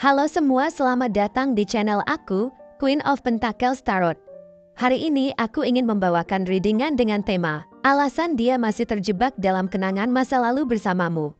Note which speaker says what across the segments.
Speaker 1: Halo semua, selamat datang di channel aku, Queen of Pentacles Tarot. Hari ini aku ingin membawakan readingan dengan tema alasan dia masih terjebak dalam kenangan masa lalu bersamamu.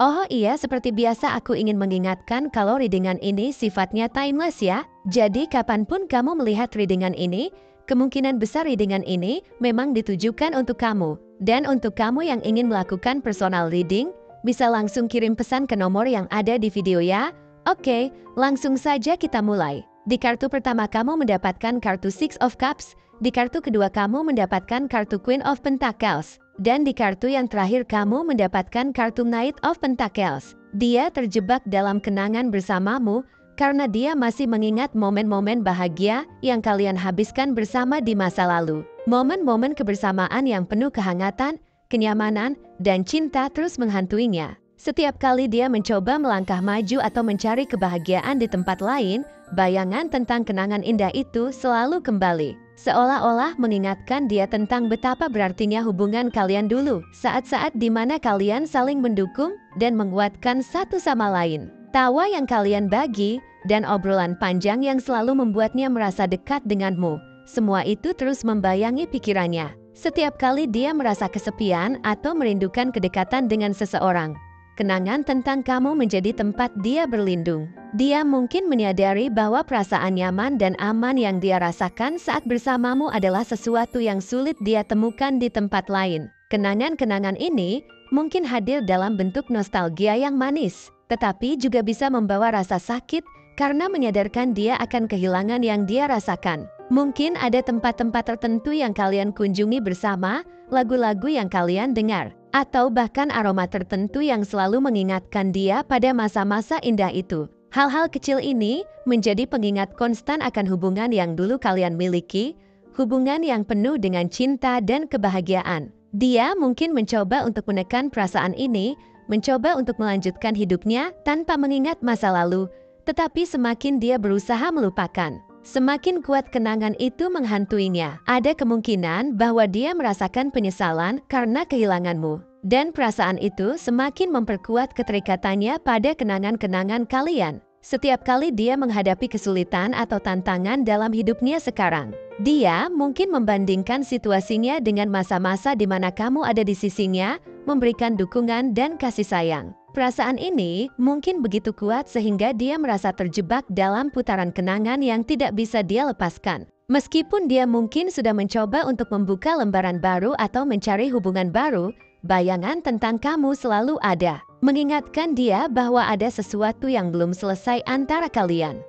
Speaker 1: Oh iya, seperti biasa aku ingin mengingatkan kalau readingan ini sifatnya timeless ya. Jadi kapanpun kamu melihat readingan ini, kemungkinan besar readingan ini memang ditujukan untuk kamu. Dan untuk kamu yang ingin melakukan personal reading, bisa langsung kirim pesan ke nomor yang ada di video ya. Oke, langsung saja kita mulai. Di kartu pertama kamu mendapatkan kartu Six of Cups, di kartu kedua kamu mendapatkan kartu Queen of Pentacles, dan di kartu yang terakhir kamu mendapatkan kartu Knight of Pentacles. Dia terjebak dalam kenangan bersamamu karena dia masih mengingat momen-momen bahagia yang kalian habiskan bersama di masa lalu. Momen-momen kebersamaan yang penuh kehangatan, kenyamanan, dan cinta terus menghantuinya. Setiap kali dia mencoba melangkah maju atau mencari kebahagiaan di tempat lain, bayangan tentang kenangan indah itu selalu kembali. Seolah-olah mengingatkan dia tentang betapa berartinya hubungan kalian dulu, saat-saat di mana kalian saling mendukung dan menguatkan satu sama lain. Tawa yang kalian bagi, dan obrolan panjang yang selalu membuatnya merasa dekat denganmu. Semua itu terus membayangi pikirannya. Setiap kali dia merasa kesepian atau merindukan kedekatan dengan seseorang, kenangan tentang kamu menjadi tempat dia berlindung. Dia mungkin menyadari bahwa perasaan nyaman dan aman yang dia rasakan saat bersamamu adalah sesuatu yang sulit dia temukan di tempat lain. Kenangan-kenangan ini mungkin hadir dalam bentuk nostalgia yang manis, tetapi juga bisa membawa rasa sakit karena menyadarkan dia akan kehilangan yang dia rasakan. Mungkin ada tempat-tempat tertentu yang kalian kunjungi bersama, lagu-lagu yang kalian dengar, atau bahkan aroma tertentu yang selalu mengingatkan dia pada masa-masa indah itu. Hal-hal kecil ini menjadi pengingat konstan akan hubungan yang dulu kalian miliki, hubungan yang penuh dengan cinta dan kebahagiaan. Dia mungkin mencoba untuk menekan perasaan ini, mencoba untuk melanjutkan hidupnya tanpa mengingat masa lalu, tetapi semakin dia berusaha melupakan, semakin kuat kenangan itu menghantuinya. Ada kemungkinan bahwa dia merasakan penyesalan karena kehilanganmu. Dan perasaan itu semakin memperkuat keterikatannya pada kenangan-kenangan kalian. Setiap kali dia menghadapi kesulitan atau tantangan dalam hidupnya sekarang, dia mungkin membandingkan situasinya dengan masa-masa di mana kamu ada di sisinya, memberikan dukungan dan kasih sayang. Perasaan ini mungkin begitu kuat sehingga dia merasa terjebak dalam putaran kenangan yang tidak bisa dia lepaskan. Meskipun dia mungkin sudah mencoba untuk membuka lembaran baru atau mencari hubungan baru, bayangan tentang kamu selalu ada, mengingatkan dia bahwa ada sesuatu yang belum selesai antara kalian.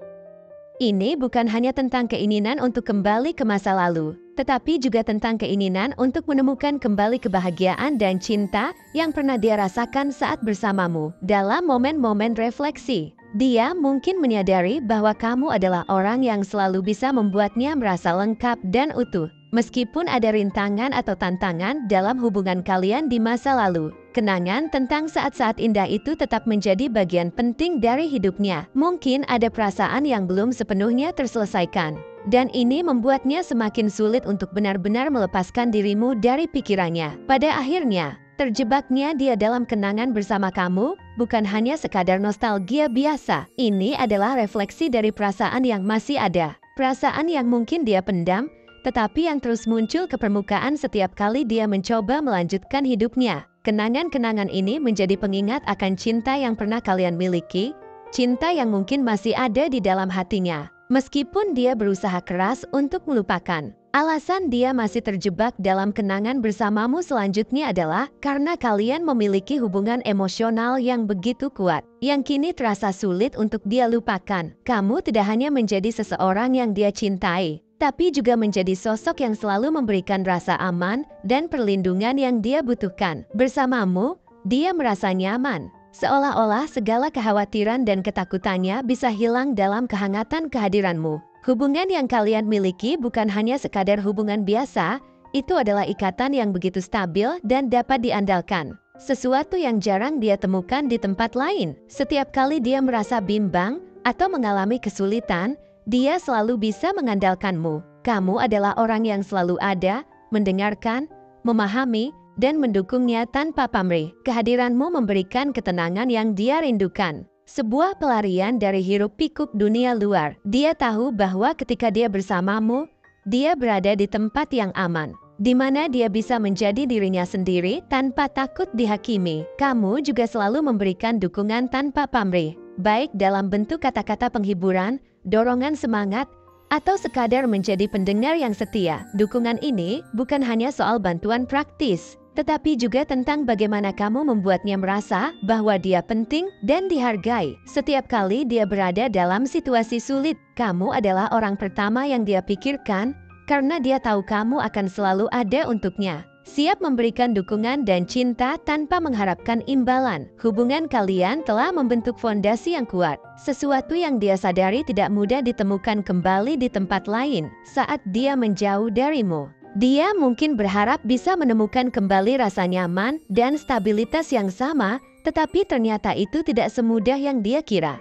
Speaker 1: Ini bukan hanya tentang keinginan untuk kembali ke masa lalu, tetapi juga tentang keinginan untuk menemukan kembali kebahagiaan dan cinta yang pernah dia rasakan saat bersamamu. Dalam momen-momen refleksi, dia mungkin menyadari bahwa kamu adalah orang yang selalu bisa membuatnya merasa lengkap dan utuh. Meskipun ada rintangan atau tantangan dalam hubungan kalian di masa lalu, kenangan tentang saat-saat indah itu tetap menjadi bagian penting dari hidupnya. Mungkin ada perasaan yang belum sepenuhnya terselesaikan, dan ini membuatnya semakin sulit untuk benar-benar melepaskan dirimu dari pikirannya. Pada akhirnya, terjebaknya dia dalam kenangan bersama kamu bukan hanya sekadar nostalgia biasa. Ini adalah refleksi dari perasaan yang masih ada, perasaan yang mungkin dia pendam, tetapi yang terus muncul ke permukaan setiap kali dia mencoba melanjutkan hidupnya. Kenangan-kenangan ini menjadi pengingat akan cinta yang pernah kalian miliki, cinta yang mungkin masih ada di dalam hatinya, meskipun dia berusaha keras untuk melupakan. Alasan dia masih terjebak dalam kenangan bersamamu selanjutnya adalah karena kalian memiliki hubungan emosional yang begitu kuat, yang kini terasa sulit untuk dia lupakan. Kamu tidak hanya menjadi seseorang yang dia cintai, tapi juga menjadi sosok yang selalu memberikan rasa aman dan perlindungan yang dia butuhkan. Bersamamu, dia merasa nyaman, seolah-olah segala kekhawatiran dan ketakutannya bisa hilang dalam kehangatan kehadiranmu. Hubungan yang kalian miliki bukan hanya sekadar hubungan biasa, itu adalah ikatan yang begitu stabil dan dapat diandalkan. Sesuatu yang jarang dia temukan di tempat lain. Setiap kali dia merasa bimbang atau mengalami kesulitan, dia selalu bisa mengandalkanmu. Kamu adalah orang yang selalu ada, mendengarkan, memahami, dan mendukungnya tanpa pamrih. Kehadiranmu memberikan ketenangan yang dia rindukan. Sebuah pelarian dari hiruk-pikuk dunia luar. Dia tahu bahwa ketika dia bersamamu, dia berada di tempat yang aman, di mana dia bisa menjadi dirinya sendiri tanpa takut dihakimi. Kamu juga selalu memberikan dukungan tanpa pamrih, baik dalam bentuk kata-kata penghiburan, dorongan semangat, atau sekadar menjadi pendengar yang setia. Dukungan ini bukan hanya soal bantuan praktis, tetapi juga tentang bagaimana kamu membuatnya merasa bahwa dia penting dan dihargai. Setiap kali dia berada dalam situasi sulit, kamu adalah orang pertama yang dia pikirkan karena dia tahu kamu akan selalu ada untuknya. Siap memberikan dukungan dan cinta tanpa mengharapkan imbalan. Hubungan kalian telah membentuk fondasi yang kuat, sesuatu yang dia sadari tidak mudah ditemukan kembali di tempat lain saat dia menjauh darimu. Dia mungkin berharap bisa menemukan kembali rasa nyaman dan stabilitas yang sama, tetapi ternyata itu tidak semudah yang dia kira.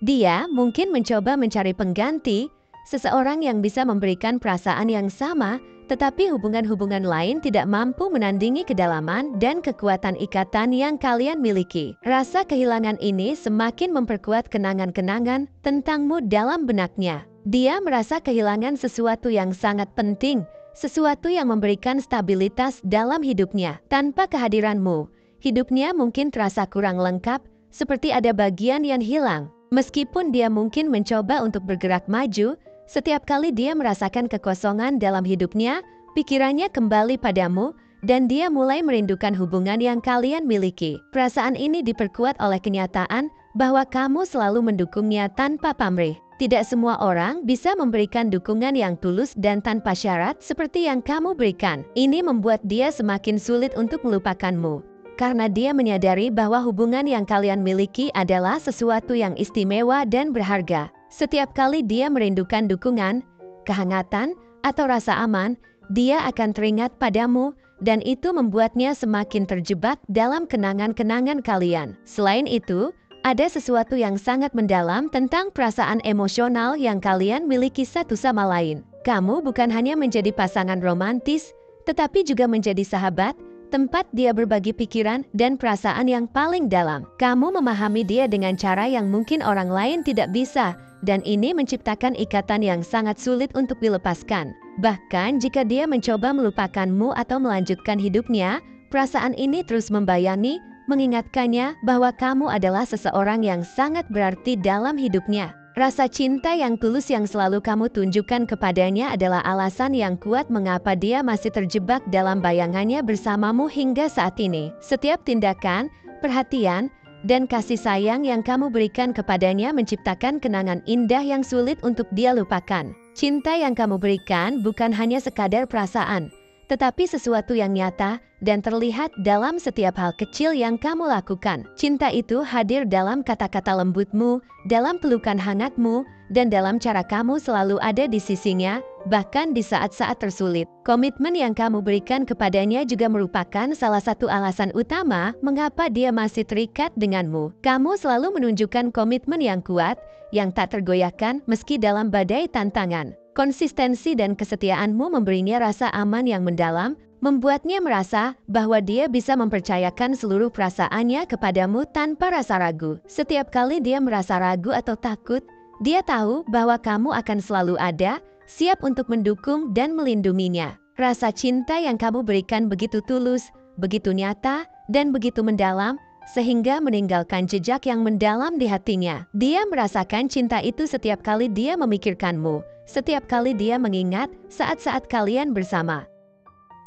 Speaker 1: Dia mungkin mencoba mencari pengganti, seseorang yang bisa memberikan perasaan yang sama, tetapi hubungan-hubungan lain tidak mampu menandingi kedalaman dan kekuatan ikatan yang kalian miliki. Rasa kehilangan ini semakin memperkuat kenangan-kenangan tentangmu dalam benaknya. Dia merasa kehilangan sesuatu yang sangat penting, sesuatu yang memberikan stabilitas dalam hidupnya. Tanpa kehadiranmu, hidupnya mungkin terasa kurang lengkap, seperti ada bagian yang hilang. Meskipun dia mungkin mencoba untuk bergerak maju, setiap kali dia merasakan kekosongan dalam hidupnya, pikirannya kembali padamu, dan dia mulai merindukan hubungan yang kalian miliki. Perasaan ini diperkuat oleh kenyataan bahwa kamu selalu mendukungnya tanpa pamrih. Tidak semua orang bisa memberikan dukungan yang tulus dan tanpa syarat seperti yang kamu berikan. Ini membuat dia semakin sulit untuk melupakanmu, karena dia menyadari bahwa hubungan yang kalian miliki adalah sesuatu yang istimewa dan berharga. Setiap kali dia merindukan dukungan, kehangatan, atau rasa aman, dia akan teringat padamu, dan itu membuatnya semakin terjebak dalam kenangan-kenangan kalian. Selain itu, ada sesuatu yang sangat mendalam tentang perasaan emosional yang kalian miliki satu sama lain. Kamu bukan hanya menjadi pasangan romantis, tetapi juga menjadi sahabat, tempat dia berbagi pikiran dan perasaan yang paling dalam. Kamu memahami dia dengan cara yang mungkin orang lain tidak bisa, dan ini menciptakan ikatan yang sangat sulit untuk dilepaskan. Bahkan jika dia mencoba melupakanmu atau melanjutkan hidupnya, perasaan ini terus membayangi, mengingatkannya bahwa kamu adalah seseorang yang sangat berarti dalam hidupnya. Rasa cinta yang tulus yang selalu kamu tunjukkan kepadanya adalah alasan yang kuat mengapa dia masih terjebak dalam bayangannya bersamamu hingga saat ini. Setiap tindakan, perhatian, dan kasih sayang yang kamu berikan kepadanya menciptakan kenangan indah yang sulit untuk dia lupakan. Cinta yang kamu berikan bukan hanya sekadar perasaan, tetapi sesuatu yang nyata dan terlihat dalam setiap hal kecil yang kamu lakukan. Cinta itu hadir dalam kata-kata lembutmu, dalam pelukan hangatmu, dan dalam cara kamu selalu ada di sisinya, bahkan di saat-saat tersulit. Komitmen yang kamu berikan kepadanya juga merupakan salah satu alasan utama mengapa dia masih terikat denganmu. Kamu selalu menunjukkan komitmen yang kuat, yang tak tergoyahkan meski dalam badai tantangan. Konsistensi dan kesetiaanmu memberinya rasa aman yang mendalam, membuatnya merasa bahwa dia bisa mempercayakan seluruh perasaannya kepadamu tanpa rasa ragu. Setiap kali dia merasa ragu atau takut, dia tahu bahwa kamu akan selalu ada, siap untuk mendukung dan melindunginya. Rasa cinta yang kamu berikan begitu tulus, begitu nyata, dan begitu mendalam, sehingga meninggalkan jejak yang mendalam di hatinya. Dia merasakan cinta itu setiap kali dia memikirkanmu, setiap kali dia mengingat saat-saat kalian bersama.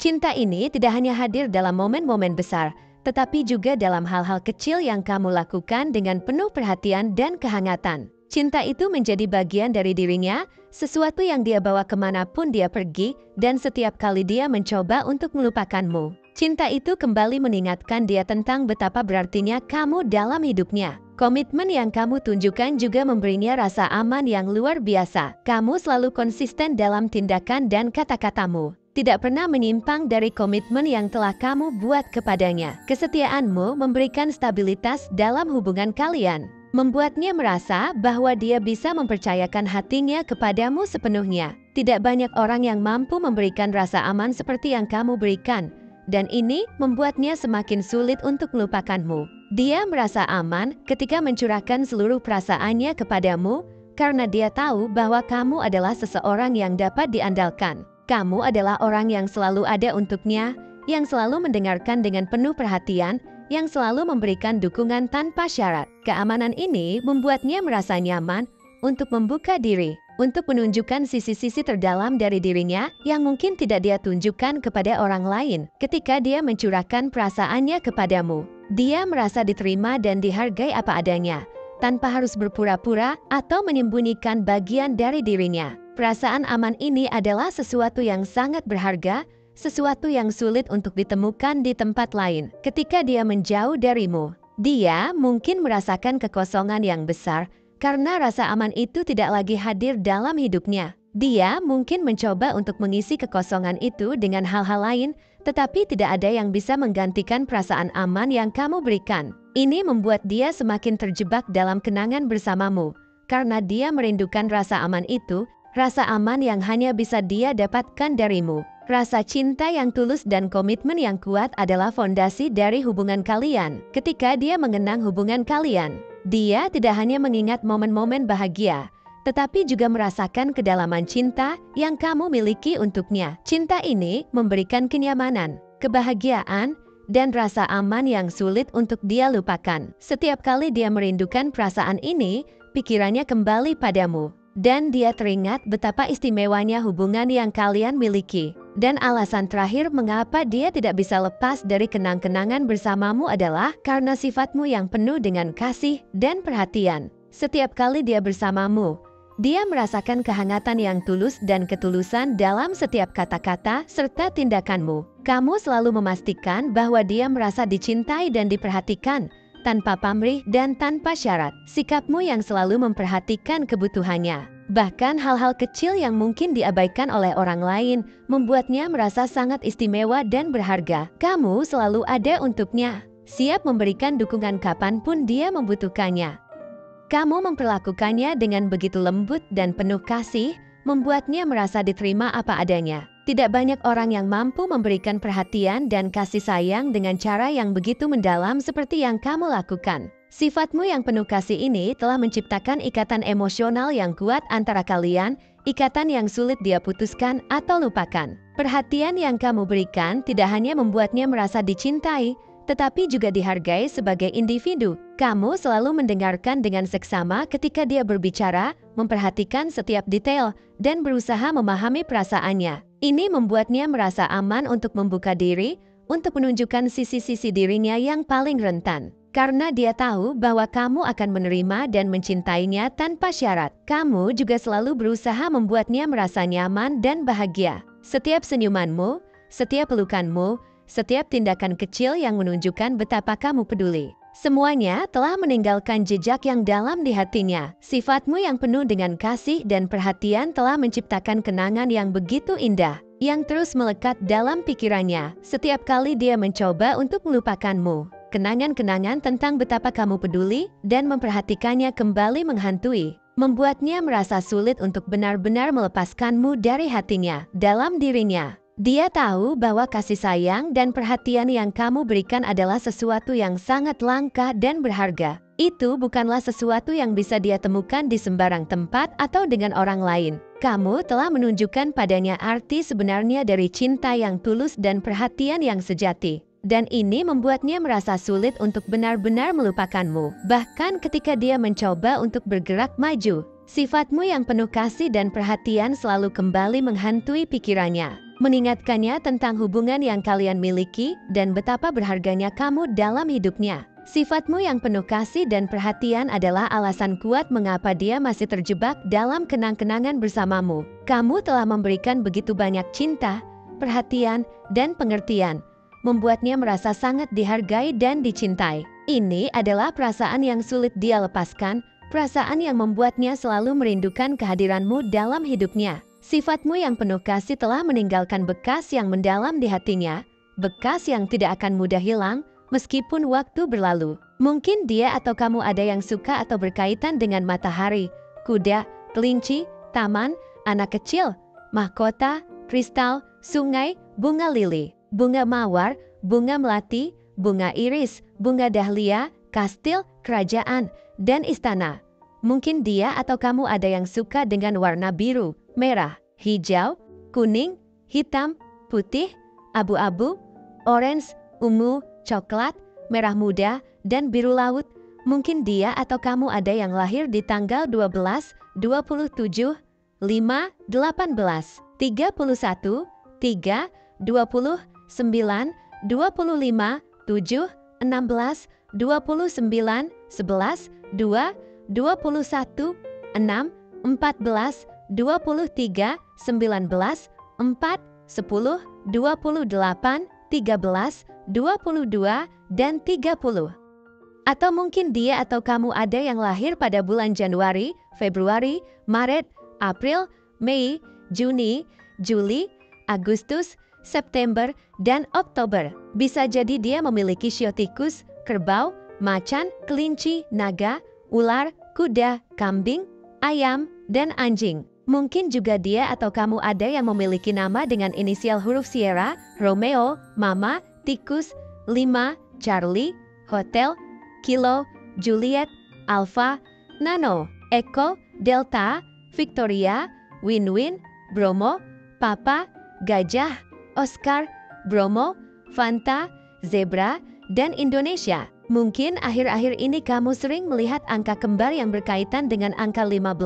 Speaker 1: Cinta ini tidak hanya hadir dalam momen-momen besar, tetapi juga dalam hal-hal kecil yang kamu lakukan dengan penuh perhatian dan kehangatan. Cinta itu menjadi bagian dari dirinya, sesuatu yang dia bawa kemanapun dia pergi, dan setiap kali dia mencoba untuk melupakanmu. Cinta itu kembali mengingatkan dia tentang betapa berartinya kamu dalam hidupnya. Komitmen yang kamu tunjukkan juga memberinya rasa aman yang luar biasa. Kamu selalu konsisten dalam tindakan dan kata-katamu, tidak pernah menyimpang dari komitmen yang telah kamu buat kepadanya. Kesetiaanmu memberikan stabilitas dalam hubungan kalian, membuatnya merasa bahwa dia bisa mempercayakan hatinya kepadamu sepenuhnya. Tidak banyak orang yang mampu memberikan rasa aman seperti yang kamu berikan, dan ini membuatnya semakin sulit untuk melupakanmu. Dia merasa aman ketika mencurahkan seluruh perasaannya kepadamu karena dia tahu bahwa kamu adalah seseorang yang dapat diandalkan. Kamu adalah orang yang selalu ada untuknya, yang selalu mendengarkan dengan penuh perhatian, yang selalu memberikan dukungan tanpa syarat. Keamanan ini membuatnya merasa nyaman untuk membuka diri, untuk menunjukkan sisi-sisi terdalam dari dirinya yang mungkin tidak dia tunjukkan kepada orang lain. Ketika dia mencurahkan perasaannya kepadamu, dia merasa diterima dan dihargai apa adanya, tanpa harus berpura-pura atau menyembunyikan bagian dari dirinya. Perasaan aman ini adalah sesuatu yang sangat berharga, sesuatu yang sulit untuk ditemukan di tempat lain. Ketika dia menjauh darimu, dia mungkin merasakan kekosongan yang besar karena rasa aman itu tidak lagi hadir dalam hidupnya. Dia mungkin mencoba untuk mengisi kekosongan itu dengan hal-hal lain, tetapi tidak ada yang bisa menggantikan perasaan aman yang kamu berikan. Ini membuat dia semakin terjebak dalam kenangan bersamamu, karena dia merindukan rasa aman itu, rasa aman yang hanya bisa dia dapatkan darimu. Rasa cinta yang tulus dan komitmen yang kuat adalah fondasi dari hubungan kalian. Ketika dia mengenang hubungan kalian, dia tidak hanya mengingat momen-momen bahagia, tetapi juga merasakan kedalaman cinta yang kamu miliki untuknya. Cinta ini memberikan kenyamanan, kebahagiaan, dan rasa aman yang sulit untuk dia lupakan. Setiap kali dia merindukan perasaan ini, pikirannya kembali padamu, dan dia teringat betapa istimewanya hubungan yang kalian miliki. Dan alasan terakhir mengapa dia tidak bisa lepas dari kenang-kenangan bersamamu adalah karena sifatmu yang penuh dengan kasih dan perhatian. Setiap kali dia bersamamu, dia merasakan kehangatan yang tulus dan ketulusan dalam setiap kata-kata serta tindakanmu. Kamu selalu memastikan bahwa dia merasa dicintai dan diperhatikan, tanpa pamrih dan tanpa syarat. Sikapmu yang selalu memperhatikan kebutuhannya, bahkan hal-hal kecil yang mungkin diabaikan oleh orang lain, membuatnya merasa sangat istimewa dan berharga. Kamu selalu ada untuknya, siap memberikan dukungan kapanpun dia membutuhkannya. Kamu memperlakukannya dengan begitu lembut dan penuh kasih, membuatnya merasa diterima apa adanya. Tidak banyak orang yang mampu memberikan perhatian dan kasih sayang dengan cara yang begitu mendalam seperti yang kamu lakukan. Sifatmu yang penuh kasih ini telah menciptakan ikatan emosional yang kuat antara kalian, ikatan yang sulit dia putuskan atau lupakan. Perhatian yang kamu berikan tidak hanya membuatnya merasa dicintai, tetapi juga dihargai sebagai individu. Kamu selalu mendengarkan dengan seksama ketika dia berbicara, memperhatikan setiap detail, dan berusaha memahami perasaannya. Ini membuatnya merasa aman untuk membuka diri, untuk menunjukkan sisi-sisi dirinya yang paling rentan. Karena dia tahu bahwa kamu akan menerima dan mencintainya tanpa syarat. Kamu juga selalu berusaha membuatnya merasa nyaman dan bahagia. Setiap senyumanmu, setiap pelukanmu, setiap tindakan kecil yang menunjukkan betapa kamu peduli, semuanya telah meninggalkan jejak yang dalam di hatinya. Sifatmu yang penuh dengan kasih dan perhatian telah menciptakan kenangan yang begitu indah, yang terus melekat dalam pikirannya setiap kali dia mencoba untuk melupakanmu. Kenangan-kenangan tentang betapa kamu peduli dan memperhatikannya kembali menghantui, membuatnya merasa sulit untuk benar-benar melepaskanmu dari hatinya. Dalam dirinya, dia tahu bahwa kasih sayang dan perhatian yang kamu berikan adalah sesuatu yang sangat langka dan berharga. Itu bukanlah sesuatu yang bisa dia temukan di sembarang tempat atau dengan orang lain. Kamu telah menunjukkan padanya arti sebenarnya dari cinta yang tulus dan perhatian yang sejati. Dan ini membuatnya merasa sulit untuk benar-benar melupakanmu. Bahkan ketika dia mencoba untuk bergerak maju, sifatmu yang penuh kasih dan perhatian selalu kembali menghantui pikirannya, mengingatkannya tentang hubungan yang kalian miliki dan betapa berharganya kamu dalam hidupnya. Sifatmu yang penuh kasih dan perhatian adalah alasan kuat mengapa dia masih terjebak dalam kenang-kenangan bersamamu. Kamu telah memberikan begitu banyak cinta, perhatian, dan pengertian, membuatnya merasa sangat dihargai dan dicintai. Ini adalah perasaan yang sulit dia lepaskan, perasaan yang membuatnya selalu merindukan kehadiranmu dalam hidupnya. Sifatmu yang penuh kasih telah meninggalkan bekas yang mendalam di hatinya, bekas yang tidak akan mudah hilang meskipun waktu berlalu. Mungkin dia atau kamu ada yang suka atau berkaitan dengan matahari, kuda, kelinci, taman, anak kecil, mahkota, kristal, sungai, bunga lili, bunga mawar, bunga melati, bunga iris, bunga dahlia, kastil, kerajaan, dan istana. Mungkin dia atau kamu ada yang suka dengan warna biru, merah, hijau, kuning, hitam, putih, abu-abu, orange, ungu, coklat, merah muda, dan biru laut. Mungkin dia atau kamu ada yang lahir di tanggal 12, 27, 5, 18, 31, 3, 20, 9, 25, 7, 16, 29, 11, 2, 21, 6, 14, 23, 19, 4, 10, 28, 13, 22, dan 30. Atau mungkin dia atau kamu ada yang lahir pada bulan Januari, Februari, Maret, April, Mei, Juni, Juli, Agustus, September, dan Oktober. Bisa jadi dia memiliki shio tikus, kerbau, macan, kelinci, naga, ular, kuda, kambing, ayam, dan anjing. Mungkin juga dia atau kamu ada yang memiliki nama dengan inisial huruf Sierra, Romeo, Mama, Tikus, 5, Charlie, Hotel, Kilo, Juliet, Alpha, Nano, Echo, Delta, Victoria, Win-Win, Bromo, Papa, Gajah, Oscar, Bromo, Fanta, Zebra, dan Indonesia. Mungkin akhir-akhir ini kamu sering melihat angka kembar yang berkaitan dengan angka 15,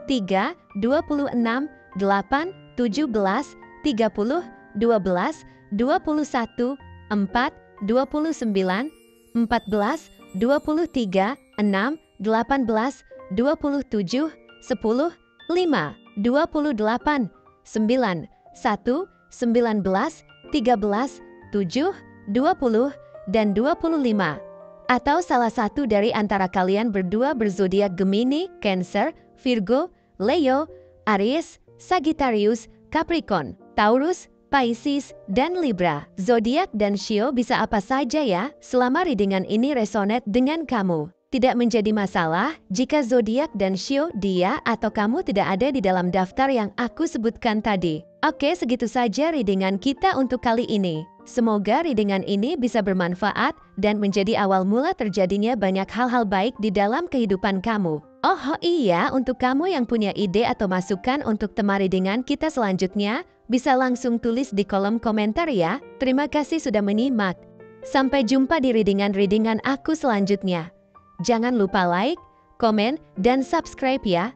Speaker 1: 3, 26, 8, 17, 30, 12, 21, 4, 29, 14, 23, 6, 18, 27, 10, 5, 28, 9, 1, 19, 13, 7, 20, dan 25. Atau salah satu dari antara kalian berdua berzodiak Gemini, Cancer, Virgo, Leo, Aries, Sagittarius, Capricorn, Taurus, Pisces, dan Libra. Zodiak dan shio bisa apa saja ya, selama readingan ini resonate dengan kamu. Tidak menjadi masalah jika zodiak dan shio dia atau kamu tidak ada di dalam daftar yang aku sebutkan tadi. Oke, segitu saja readingan kita untuk kali ini. Semoga readingan ini bisa bermanfaat dan menjadi awal mula terjadinya banyak hal-hal baik di dalam kehidupan kamu. Oh iya, untuk kamu yang punya ide atau masukan untuk tema readingan kita selanjutnya, bisa langsung tulis di kolom komentar ya. Terima kasih sudah menyimak. Sampai jumpa di readingan-readingan aku selanjutnya. Jangan lupa like, komen, dan subscribe ya.